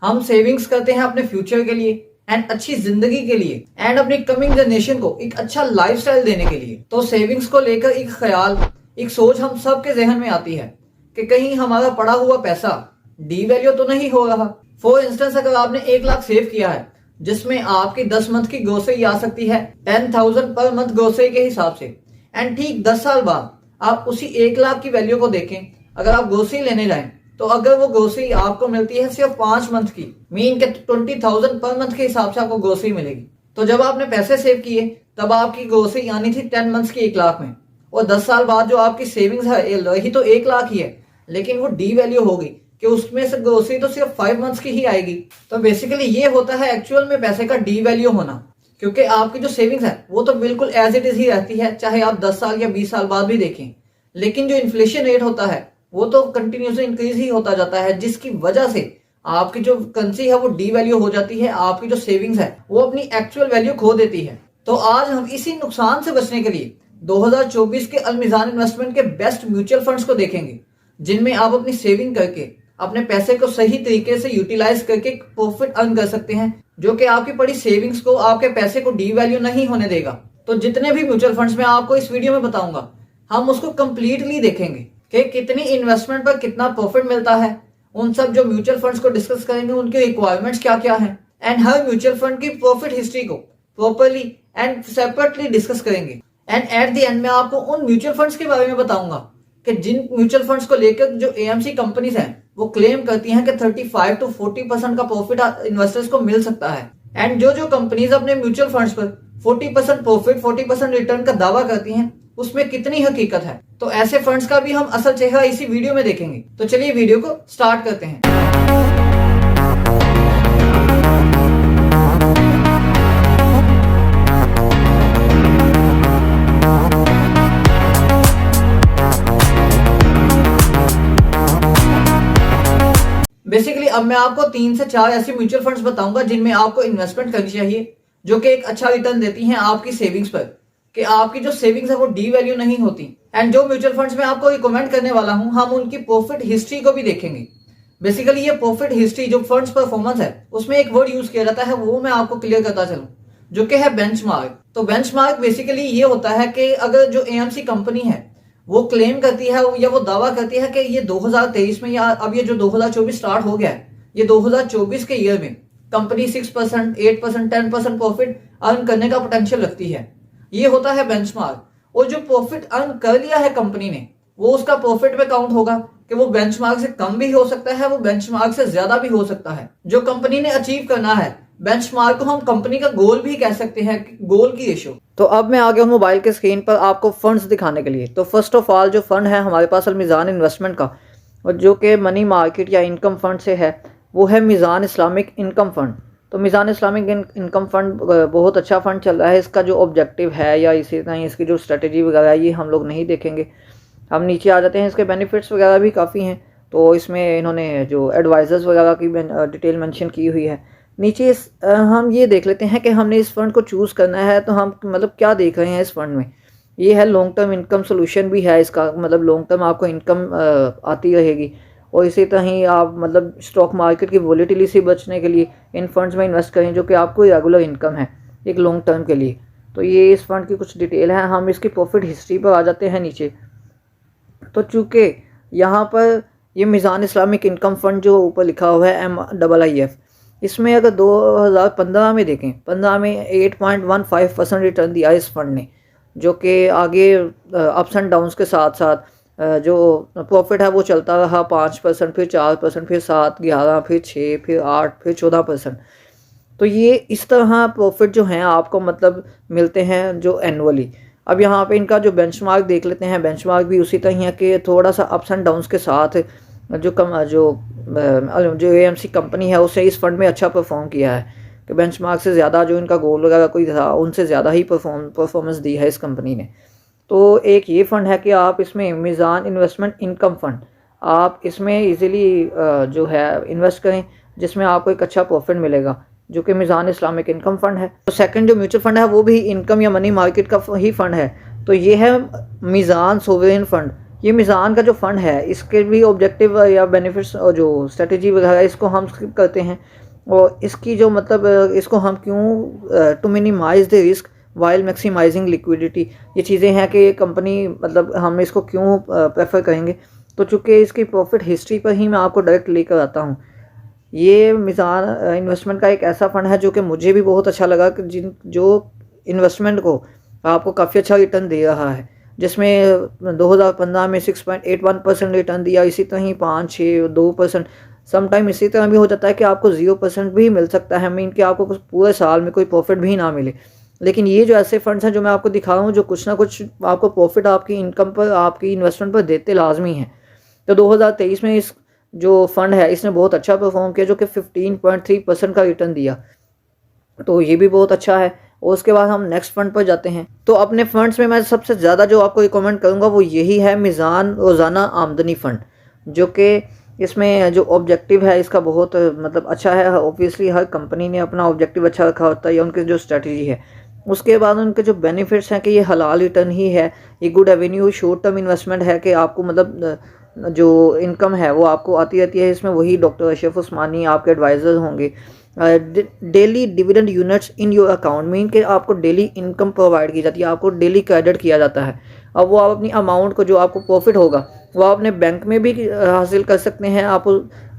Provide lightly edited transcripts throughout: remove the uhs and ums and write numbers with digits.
हम सेविंग्स करते हैं अपने फ्यूचर के लिए एंड अच्छी जिंदगी के लिए एंड अपनी कमिंग जनरेशन को एक अच्छा लाइफस्टाइल देने के लिए। तो सेविंग्स को लेकर एक ख्याल, एक सोच हम सब के जहन में आती है कि कहीं हमारा पड़ा हुआ पैसा डीवैल्यू तो नहीं हो रहा। फॉर इंस्टेंस, अगर आपने 1 लाख सेव किया है जिसमें आपकी 10 मंथ की ग्रोसरी आ सकती है 10,000 पर मंथ ग्रोसरी के हिसाब से, एंड ठीक 10 साल बाद आप उसी 1 लाख की वैल्यू को देखें, अगर आप ग्रोसरी लेने जाएं तो अगर वो ग्रोसरी आपको मिलती है सिर्फ 5 मंथ की, मीन के 20,000 पर मंथ के हिसाब से आपको ग्रोसरी मिलेगी। तो जब आपने पैसे सेव किए तब आपकी ग्रोसरी आनी थी 10 मंथ्स की 1 लाख में, और 10 साल बाद जो आपकी सेविंग्स है वही तो 1 लाख ही है, लेकिन वो डी वैल्यू होगी कि उसमें से ग्रोसरी तो सिर्फ 5 मंथ्स की ही आएगी। तो बेसिकली ये होता है एक्चुअल में पैसे का डी वैल्यू होना, क्योंकि आपकी जो सेविंग्स है वो तो बिल्कुल एज इट इज ही रहती है, चाहे आप 10 साल या 20 साल बाद भी देखें। लेकिन जो इन्फ्लेशन रेट होता है वो तो कंटिन्यूसली इंक्रीज ही होता जाता है, जिसकी वजह से आपकी जो करेंसी है वो डी वैल्यू हो जाती है, आपकी जो सेविंग्स है वो अपनी एक्चुअल वैल्यू खो देती है। तो आज हम इसी नुकसान से बचने के लिए 2024 के अलमीज़ान इन्वेस्टमेंट के बेस्ट म्यूचुअल फंड्स को देखेंगे, जिनमें आप अपनी सेविंग करके अपने पैसे को सही तरीके से यूटिलाइज करके प्रॉफिट अर्न कर सकते हैं, जो कि आपकी पड़ी सेविंग्स को, आपके पैसे को डी वैल्यू नहीं होने देगा। तो जितने भी म्यूचुअल फंड्स मैं आपको इस वीडियो में बताऊंगा, हम उसको कंप्लीटली देखेंगे कि कितनी इन्वेस्टमेंट पर कितना प्रॉफिट मिलता है। उन सब जो म्यूचुअल फंड्स को डिस्कस करेंगे, उनके रिक्वायरमेंट्स क्या क्या हैं, एंड हर म्यूचुअल फंड की प्रॉफिट हिस्ट्री को प्रॉपरली एंड सेपरेटली डिस्कस करेंगे। एंड एट द एंड में आपको उन म्यूचुअल फंड्स के बारे में बताऊंगा कि जिन म्यूचुअल फंड्स को लेकर जो एएमसी कंपनीज हैं वो क्लेम करती हैं कि 35 to 40% का प्रॉफिट इन्वेस्टर्स को मिल सकता है, एंड जो कंपनीज अपने म्यूचुअल फंड्स पर 40% प्रॉफिट 40% रिटर्न का दावा करती हैं उसमें कितनी हकीकत है। तो ऐसे फंड्स का भी हम असल चेहरा इसी वीडियो में देखेंगे। तो चलिए वीडियो को स्टार्ट करते हैं। बेसिकली अब मैं आपको 3 से 4 ऐसे म्यूचुअल फंड्स बताऊंगा जिनमें आपको इन्वेस्टमेंट करनी चाहिए, जो कि एक अच्छा रिटर्न देती हैं आपकी सेविंग्स पर, कि आपकी जो सेविंग्स है वो डी वैल्यू नहीं होती। एंड जो म्यूचुअल फंड्स मैं आपको रिकमेंड करने वाला हूं, हम उनकी प्रॉफिट हिस्ट्री को भी देखेंगे। बेसिकली ये प्रॉफिट हिस्ट्री जो फंड्स परफॉर्मेंस है उसमें एक वर्ड यूज किया जाता है, वो मैं आपको क्लियर करता चलूं, जो कि है बेंचमार्क। तो बेंचमार्क बेसिकली ये होता है कि अगर जो एएमसी कंपनी है वो क्लेम करती है या वो दावा करती है कि ये 2023 में, या अब ये जो 2024 स्टार्ट हो गया है, ये 2024 के ईयर में कंपनी 6%, 8%, 10% प्रॉफिट अर्न करने का पोटेंशियल रखती है, ये होता है बेंचमार्क। और जो प्रॉफिट अर्न कर लिया है कंपनी ने वो उसका प्रॉफिट में काउंट होगा कि वो बेंचमार्क से कम भी हो सकता है, वो बेंचमार्क से ज्यादा भी हो सकता है। जो कंपनी ने अचीव करना है बेंचमार्क को हम कंपनी का गोल भी कह सकते हैं, गोल की रेशो। तो अब मैं आ गया हूं मोबाइल के स्क्रीन पर आपको फंड्स दिखाने के लिए। तो फर्स्ट ऑफ ऑल जो फंड है हमारे पास अलमीज़ान इन्वेस्टमेंट का, और जो कि मनी मार्केट या इनकम फंड से है, वो है मीज़ान इस्लामिक इनकम फंड। तो मीज़ान इस्लामिक इनकम फंड बहुत अच्छा फंड चल रहा है। इसका जो ऑब्जेक्टिव है या इसी तरह इसकी जो स्ट्रेटजी वगैरह है ये हम लोग नहीं देखेंगे। हम नीचे आ जाते हैं, इसके बेनिफिट्स वगैरह भी काफ़ी हैं। तो इसमें इन्होंने जो एडवाइज़र्स वगैरह की डिटेल मेंशन की हुई है। नीचे हम ये देख लेते हैं कि हमने इस फंड को चूज़ करना है तो हम मतलब क्या देख रहे हैं इस फंड में। ये है लॉन्ग टर्म इनकम सोल्यूशन भी है इसका, मतलब लॉन्ग टर्म आपको इनकम आती रहेगी। और इसी तरह ही आप मतलब स्टॉक मार्केट की वॉलेटिलिटी से बचने के लिए इन फंड्स में इन्वेस्ट करें, जो कि आपको रेगुलर इनकम है एक लॉन्ग टर्म के लिए। तो ये इस फंड की कुछ डिटेल है। हम इसकी प्रॉफिट हिस्ट्री पर आ जाते हैं नीचे। तो चूँकि यहाँ पर ये मीज़ान इस्लामिक इनकम फंड जो ऊपर लिखा हुआ है MIIF, इसमें अगर 2015 में देखें, 15 में 8.15% रिटर्न दिया इस फंड ने, जो कि आगे अप्स एंड डाउन्स के साथ साथ जो प्रॉफिट है वो चलता रहा 5%, फिर 4%, फिर 7, 11, फिर 6, फिर 8, फिर 14%। तो ये इस तरह प्रॉफिट जो हैं आपको मतलब मिलते हैं जो एनुअली। अब यहाँ पे इनका जो बेंचमार्क देख लेते हैं, बेंचमार्क भी उसी तरह है कि थोड़ा सा अप्स एंड डाउन्स के साथ जो एएमसी कंपनी है उसने इस फंड में अच्छा परफॉर्म किया है कि बेंचमार्क से ज़्यादा जो इनका गोल वगैरह कोई था उनसे ज़्यादा ही परफॉर्मेंस दी है इस कंपनी ने। तो एक ये फ़ंड है कि आप इसमें मीज़ान इन्वेस्टमेंट इनकम फ़ंड, आप इसमें इजीली जो है इन्वेस्ट करें, जिसमें आपको एक अच्छा प्रॉफिट मिलेगा, जो कि मीज़ान इस्लामिक इनकम फ़ंड है। तो सेकंड जो म्यूचुअल फ़ंड है वो भी इनकम या मनी मार्केट का ही फ़ंड है। तो ये है मीज़ान सोवरेन फ़ंड, ये मीज़ान का जो फ़ंड है इसके भी ऑब्जेक्टिव या बेनिफिट्स और जो स्ट्रेटजी वगैरह इसको हम स्किप करते हैं। और इसकी जो मतलब इसको हम क्यों to minimise the risk while maximising liquidity, ये चीज़ें हैं कि ये कंपनी मतलब हम इसको क्यों प्रेफर करेंगे। तो चूँकि इसकी प्रॉफिट हिस्ट्री पर ही मैं आपको डायरेक्ट लेकर आता हूँ। ये मीज़ान इन्वेस्टमेंट का एक ऐसा फ़ंड है जो कि मुझे भी बहुत अच्छा लगा कि जो इन्वेस्टमेंट को आपको काफ़ी अच्छा रिटर्न दे रहा है, जिसमें 2015 में 6.81% रिटर्न दिया, इसी तरह ही 5, 6, 2%। समटाइम इसी तरह भी हो जाता है कि आपको 0% भी मिल सकता है, मीन कि आपको पूरे साल में कोई प्रॉफिट भी ना मिले। लेकिन ये जो ऐसे फंड्स हैं जो मैं आपको दिखा रहा हूँ, जो कुछ ना कुछ आपको प्रॉफिट आपकी इनकम पर, आपकी इन्वेस्टमेंट पर देते लाजमी हैं। तो 2023 में इस जो फंड है इसने बहुत अच्छा परफॉर्म किया, जो कि 15.3% का रिटर्न दिया, तो ये भी बहुत अच्छा है। और उसके बाद हम नेक्स्ट फंड पर जाते हैं। तो अपने फंड्स में मैं सबसे ज़्यादा जो आपको रिकमेंड करूँगा वो यही है मीज़ान रोज़ाना आमदनी फ़ंड, जो कि इसमें जो ऑब्जेक्टिव है इसका बहुत मतलब अच्छा है। ऑब्वियसली हर कंपनी ने अपना ऑब्जेक्टिव अच्छा रखा होता है या उनकी जो स्ट्रेटजी है। उसके बाद उनके जो बेनिफिट्स हैं कि ये हलाल रिटर्न ही है, ये good Avenue, short term investment है कि आपको मतलब जो इनकम है वो आपको आती रहती है। इसमें वही डॉक्टर अशरफ उस्मानी आपके एडवाइज़र होंगे। Daily dividend units in your account, mean कि आपको डेली इनकम प्रोवाइड की जाती है, आपको डेली क्रेडिट किया जाता है। अब वो आप अपनी अमाउंट को जो आपको प्रॉफिट होगा वो आप अपने बैंक में भी हासिल कर सकते हैं आप,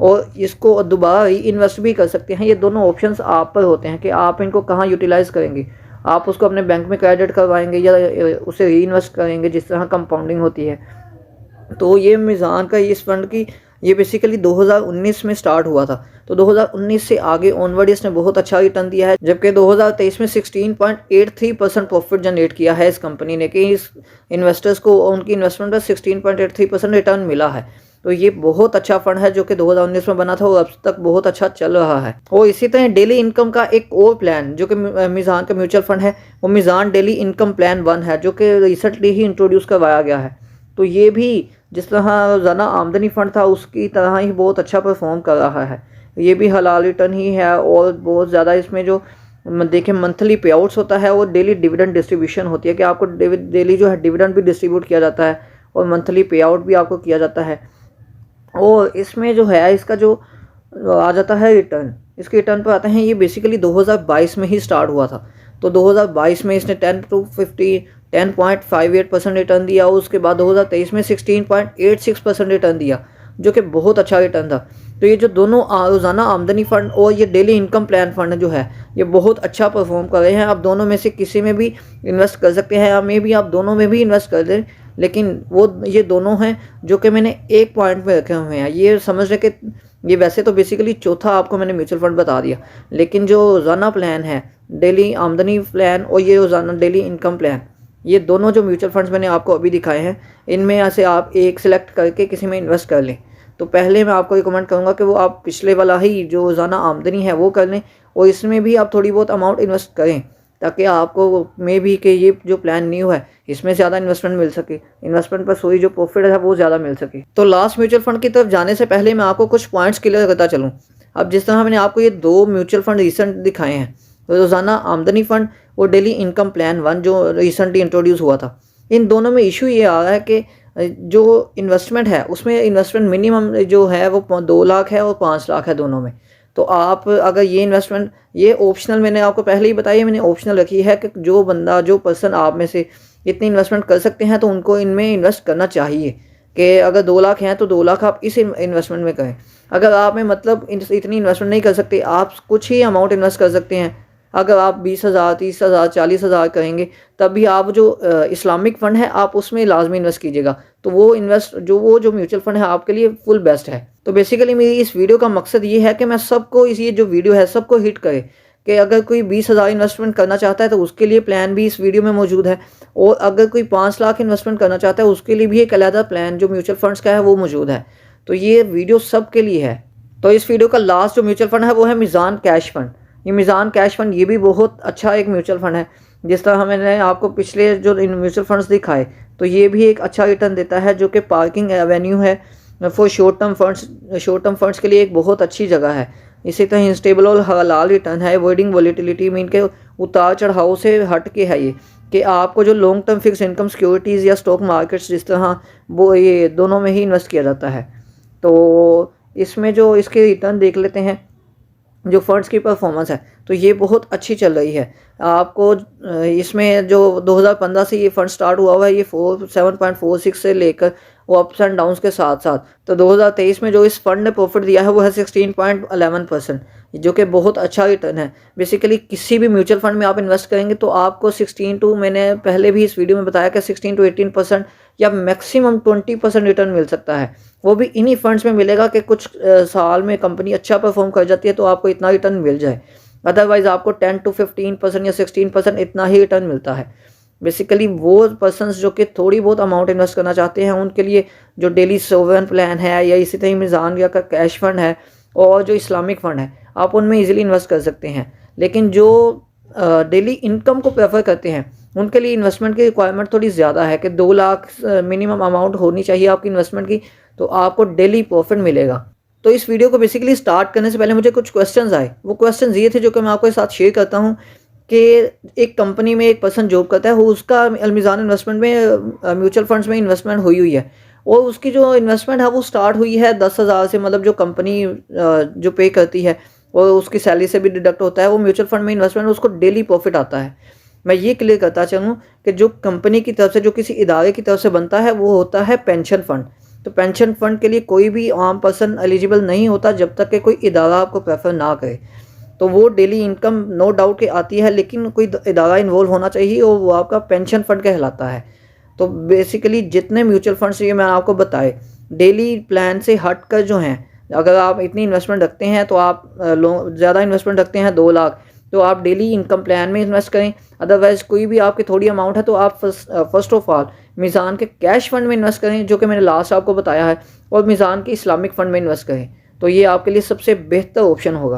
और इसको दोबारा री इन्वेस्ट भी कर सकते हैं। ये दोनों ऑप्शंस आप पर होते हैं कि आप इनको कहाँ यूटिलाइज़ करेंगे। आप उसको अपने बैंक में क्रेडिट करवाएंगे या उसे री इन्वेस्ट करेंगे, जिस तरह कंपाउंडिंग होती है। तो ये मीज़ान का इस फंड की ये बेसिकली 2019 में स्टार्ट हुआ था, तो 2019 से आगे ऑनवर्ड इसने बहुत अच्छा रिटर्न दिया है, जबकि 2023 में 16.83% प्रॉफिट जनरेट किया है इस कंपनी ने, कि इस इन्वेस्टर्स को उनकी इन्वेस्टमेंट पर 16.83% रिटर्न मिला है। तो ये बहुत अच्छा फंड है जो कि 2019 में बना था और अब तक बहुत अच्छा चल रहा है। और इसी तरह डेली इनकम का एक और प्लान जो कि मीज़ान का म्यूचुअल फंड है, वो मीज़ान डेली इनकम प्लान 1 है, जो कि रिसेंटली ही इंट्रोड्यूस करवाया गया है। तो ये भी जिस तरह रोज़ाना आमदनी फ़ंड था उसकी तरह ही बहुत अच्छा परफॉर्म कर रहा है। ये भी हलाल रिटर्न ही है और बहुत ज़्यादा इसमें जो देखें मंथली पे आउट्स होता है और डेली डिविडेंड डिस्ट्रीब्यूशन होती है कि आपको डेली जो है डिविडेंड भी डिस्ट्रीब्यूट किया जाता है और मंथली पे आउट भी आपको किया जाता है। और इसमें जो है इसका जो आ जाता है रिटर्न, इसके रिटर्न पर आते हैं, ये बेसिकली 2022 में ही स्टार्ट हुआ था। तो 2022 में इसने 10.58% रिटर्न दिया और उसके बाद 2023 में 16.86% रिटर्न दिया, जो कि बहुत अच्छा रिटर्न था। तो ये जो दोनों रोज़ाना आमदनी फ़ंड और ये डेली इनकम प्लान फ़ंड जो है ये बहुत अच्छा परफॉर्म कर रहे हैं। आप दोनों में से किसी में भी इन्वेस्ट कर सकते हैं, या मे भी आप दोनों में भी इन्वेस्ट कर दें, लेकिन वो ये दोनों हैं जो कि मैंने एक पॉइंट में रखे हुए हैं। ये समझ रहे कि ये वैसे तो बेसिकली चौथा आपको मैंने म्यूचुअल फंड बता दिया, लेकिन जो रोज़ाना प्लान है डेली आमदनी प्लान और ये रोज़ाना डेली इनकम प्लान, ये दोनों जो म्यूचुअल फंड्स मैंने आपको अभी दिखाए हैं इनमें से आप एक सिलेक्ट करके किसी में इन्वेस्ट कर लें। तो पहले मैं आपको रिकमेंड करूँगा कि वो आप पिछले वाला ही जो रोज़ाना आमदनी है वो कर लें और इसमें भी आप थोड़ी बहुत अमाउंट इन्वेस्ट करें, ताकि आपको मे भी कि ये जो प्लान न्यू है इसमें ज़्यादा इन्वेस्टमेंट मिल सके, इन्वेस्टमेंट पर सोई जो प्रॉफिट है वो ज़्यादा मिल सके। तो लास्ट म्यूचुअल फंड की तरफ जाने से पहले मैं आपको कुछ पॉइंट्स क्लियर करता चलूँ। अब जिस तरह मैंने आपको ये 2 म्यूचुअल फंड रिसेंट दिखाए हैं, रोज़ाना आमदनी फ़ंड और डेली इनकम प्लान 1 जो रिसेंटली इंट्रोड्यूस हुआ था, इन दोनों में इशू ये आ रहा है कि जो इन्वेस्टमेंट है उसमें इन्वेस्टमेंट मिनिमम जो है वो 2 लाख है और 5 लाख है दोनों में। तो आप अगर ये इन्वेस्टमेंट, ये ऑप्शनल, मैंने आपको पहले ही बताया, मैंने ऑप्शनल रखी है कि जो पर्सन आप में से इतनी इन्वेस्टमेंट कर सकते हैं तो उनको इनमें इन्वेस्ट करना चाहिए, कि अगर 2 लाख हैं तो 2 लाख आप इस इन्वेस्टमेंट में करें। अगर आप में मतलब इतनी इन्वेस्टमेंट नहीं कर सकते, आप कुछ ही अमाउंट इन्वेस्ट कर सकते हैं। अगर आप 20,000, 30,000, 40,000 करेंगे तब भी आप जो इस्लामिक फ़ंड है आप उसमें लाजमी इन्वेस्ट कीजिएगा। तो वो जो म्यूचुअल फ़ंड है आपके लिए फुल बेस्ट है। तो बेसिकली मेरी इस वीडियो का मकसद ये है कि मैं सबको ये जो वीडियो है सबको हिट करे, कि अगर कोई 20,000 इन्वेस्टमेंट करना चाहता है तो उसके लिए प्लान भी इस वीडियो में मौजूद है, और अगर कोई 5 लाख इन्वेस्टमेंट करना चाहता है उसके लिए भी एक अलग प्लान जो म्यूचुअल फंड्स का है वो मौजूद है। तो ये वीडियो सबके लिए है। तो इस वीडियो का लास्ट जो म्यूचुअल फंड है वो है मीज़ान कैश फंड। ये मीज़ान कैश फंड ये भी बहुत अच्छा एक म्यूचुअल फंड है। जिस तरह मैंने आपको पिछले जो म्यूचुअल फंड्स दिखाए, तो ये भी एक अच्छा रिटर्न देता है, जो कि पार्किंग एवेन्यू है फॉर शॉर्ट टर्म फंड्स के लिए एक बहुत अच्छी जगह है। इसी तरह इंस्टेबल और हलाल रिटर्न है, अवॉइडिंग वॉलेटिलिटी, मीन के उतार चढ़ाव से हट के है ये, कि आपको जो long term fix income securities या स्टॉक मार्केट्स जिस तरह वो ये दोनों में ही इन्वेस्ट किया जाता है। तो इसमें जो इसके रिटर्न देख लेते हैं, जो फंड्स की परफॉर्मेंस है तो ये बहुत अच्छी चल रही है। आपको इसमें जो 2015 से ये फंड स्टार्ट हुआ है, ये 7.46 से लेकर वो अप्स एंड डाउन्स के साथ साथ, तो 2023 में जो इस फंड ने प्रॉफिट दिया है वो है 16.11%, जो कि बहुत अच्छा रिटर्न है। बेसिकली किसी भी म्यूचुअल फंड में आप इन्वेस्ट करेंगे तो आपको 16 टू, मैंने पहले भी इस वीडियो में बताया कि 16 to 18% या मैक्सिमम 20% रिटर्न मिल सकता है। वो भी इन्हीं फंड्स में मिलेगा कि कुछ साल में कंपनी अच्छा परफॉर्म कर जाती है तो आपको इतना रिटर्न मिल जाए, अदरवाइज़ आपको 10 to 15% या 16% इतना ही रिटर्न मिलता है। बेसिकली वो पर्सन्स जो कि थोड़ी बहुत अमाउंट इन्वेस्ट करना चाहते हैं उनके लिए जो डेली सोवरेन प्लान है या इसी तरह मीज़ान का कैश फंड है और जो इस्लामिक फ़ंड है, आप उनमें इजीली इन्वेस्ट कर सकते हैं। लेकिन जो डेली इनकम को प्रेफर करते हैं उनके लिए इन्वेस्टमेंट की रिक्वायरमेंट थोड़ी ज़्यादा है कि 2 लाख मिनिमम अमाउंट होनी चाहिए आपकी इन्वेस्टमेंट की, तो आपको डेली प्रॉफिट मिलेगा। तो इस वीडियो को बेसिकली स्टार्ट करने से पहले मुझे कुछ क्वेश्चंस आए। वो क्वेश्चंस ये थे जो कि मैं आपके साथ शेयर करता हूँ कि एक कंपनी में एक पर्सन जॉब करता है, वो उसका अलमीज़ान इन्वेस्टमेंट में म्यूचुअल फंड्स में इन्वेस्टमेंट हुई है और उसकी जो इन्वेस्टमेंट है वो स्टार्ट हुई है 10,000 से, मतलब जो कंपनी जो पे करती है और उसकी सैलरी से भी डिडक्ट होता है, वो म्यूचुअल फंड में इन्वेस्टमेंट उसको डेली प्रॉफिट आता है। मैं ये क्लियर करता चलूँ कि जो कंपनी की तरफ से, जो किसी इदारे की तरफ से बनता है, वो होता है पेंशन फ़ंड। तो पेंशन फ़ंड के लिए कोई भी आम पर्सन एलिजिबल नहीं होता जब तक कि कोई इदारा आपको प्रेफर ना करे। तो वो डेली इनकम नो डाउट के आती है, लेकिन कोई इदारा इन्वॉल्व होना चाहिए और वो आपका पेंशन फ़ंड कहलाता है। तो बेसिकली जितने म्यूचुअल फंड्स ये मैं आपको बताए डेली प्लान से हट कर जो हैं, अगर आप इतनी इन्वेस्टमेंट रखते हैं तो आप ज़्यादा इन्वेस्टमेंट रखते हैं 2 लाख, तो आप डेली इनकम प्लान में इन्वेस्ट करें। अदरवाइज़ कोई भी आपकी थोड़ी अमाउंट है तो आप फर्स्ट ऑफ ऑल मीज़ान के कैश फंड में इन्वेस्ट करें, जो कि मैंने लास्ट आपको बताया है, और मीज़ान के इस्लामिक फ़ंड में इन्वेस्ट करें, तो ये आपके लिए सबसे बेहतर ऑप्शन होगा।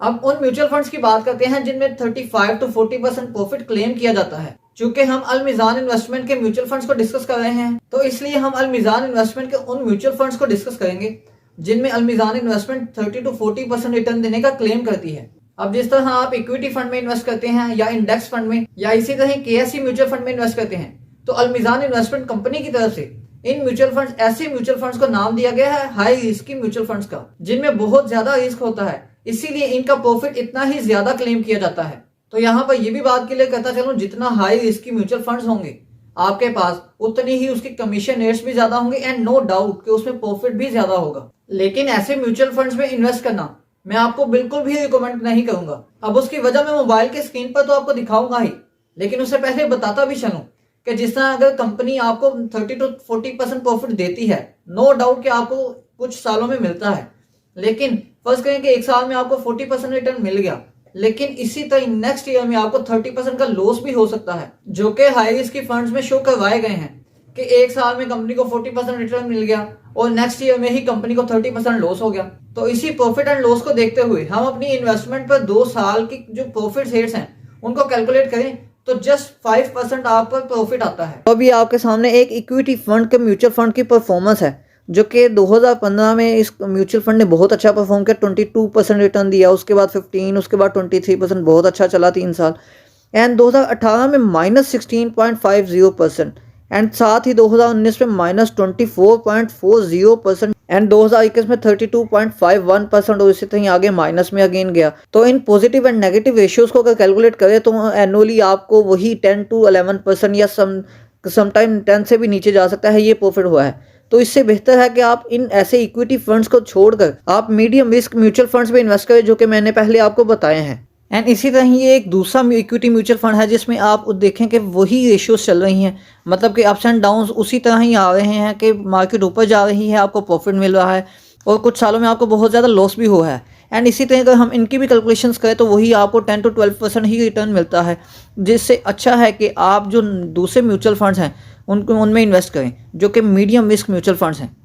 अब उन म्यूचुअल फंड्स की बात करते हैं जिनमें 35 to 40% प्रॉफिट क्लेम किया जाता है। चूंकि हम अलमीज़ान इन्वेस्टमेंट के म्यूचुअल फंड्स को डिस्कस कर रहे हैं, तो इसलिए हम अलमीज़ान इन्वेस्टमेंट के उन म्यूचुअल फंड्स को डिस्कस करेंगे जिनमें अलमीज़ान इन्वेस्टमेंट 30 to 40% रिटर्न देने का क्लेम करती है। अब जिस तरह आप इक्विटी फंड में इन्वेस्ट करते हैं या इंडेक्स फंड में या इसी तरह केएससी म्यूचुअल फंड में इन्वेस्ट करते हैं, तो अलमीज़ान इन्वेस्टमेंट कंपनी की तरफ से इन म्यूचुअल फंड्स, ऐसे म्यूचुअल फंड्स को नाम दिया गया है हाई रिस्की म्यूचुअल फंड्स का, जिनमें बहुत ज्यादा रिस्क होता है, इसीलिए इनका प्रॉफिट इतना ही ज्यादा क्लेम किया जाता है। तो यहाँ पर यह भी बात क्लियर करता चलूं, जितना हाई रिस्की म्यूचुअल फंड्स होंगे आपके पास, उतनी ही उसकी कमीशन रेट्स भी ज्यादा होंगे एंड नो डाउट कि उसमें प्रॉफिट भी ज्यादा होगा। लेकिन ऐसे म्यूचुअल फंड्स में इन्वेस्ट करना मैं आपको बिल्कुल भी रिकमेंड नहीं करूंगा। अब उसकी वजह मैं मोबाइल के स्क्रीन पर तो आपको दिखाऊंगा ही, लेकिन उससे पहले बताता भी चलूं कि जिस तरह अगर कंपनी आपको 30 to 40% प्रॉफिट देती है, नो डाउट कि आपको कुछ सालों में मिलता है, लेकिन फर्स्ट करें कि एक साल में आपको 40% रिटर्न मिल गया, लेकिन इसी तरह नेक्स्ट ईयर में आपको 30% का लॉस भी हो सकता है, जो कि हाई रिस्क की फंड्स में शो करवाए गए हैं कि एक साल में कंपनी को 40% रिटर्न मिल गया और नेक्स्ट ईयर में ही कंपनी को 30% लॉस हो गया। तो इसी प्रॉफिट एंड लॉस को देखते हुए हम अपनी इन्वेस्टमेंट पर 2 साल की जो प्रॉफिट रेट्स हैं उनको कैलकुलेट करें तो जस्ट 5% आप पर प्रॉफिट आता है। तो अभी आपके सामने एक इक्विटी फंड के म्यूचुअल फंड की परफॉर्मेंस है, जो कि 2015 में इस म्यूचुअल फंड ने बहुत अच्छा परफॉर्म किया, 22% रिटर्न दिया, उसके बाद 15, उसके बाद 23%, बहुत अच्छा चला 3 साल, एंड 2018 में -16.50% एंड साथ ही 2019 में -24.40% एंड 2021 में 32.51% और इसी तरह आगे माइनस में अगेन गया। तो in positive and negative ratios को अगर कैलकुलेट करें तो एनुअली आपको वही 10 to 11% या समटाइम 10 से भी नीचे जा सकता है, ये प्रॉफिट हुआ है। तो इससे बेहतर है कि आप इन ऐसे इक्विटी फंड्स को छोड़कर आप मीडियम रिस्क म्यूचुअल फंड्स में इन्वेस्ट करें, जो कि मैंने पहले आपको बताए हैं। एंड इसी तरह ये एक दूसरा इक्विटी म्यूचुअल फंड है जिसमें आप देखें कि वही रेशियोज चल रही हैं, मतलब कि अप्स एंड डाउन्स उसी तरह ही आ रहे हैं कि मार्केट ऊपर जा रही है, आपको प्रॉफिट मिल रहा है और कुछ सालों में आपको बहुत ज़्यादा लॉस भी हुआ है। एंड इसी तरह अगर हम इनकी भी कैलकुलेशंस करें तो वही आपको 10 to 12% ही रिटर्न मिलता है, जिससे अच्छा है कि आप जो दूसरे म्यूचुअल फंड्स हैं उनमें इन्वेस्ट करें, जो कि मीडियम रिस्क म्यूचुअल फंड्स हैं।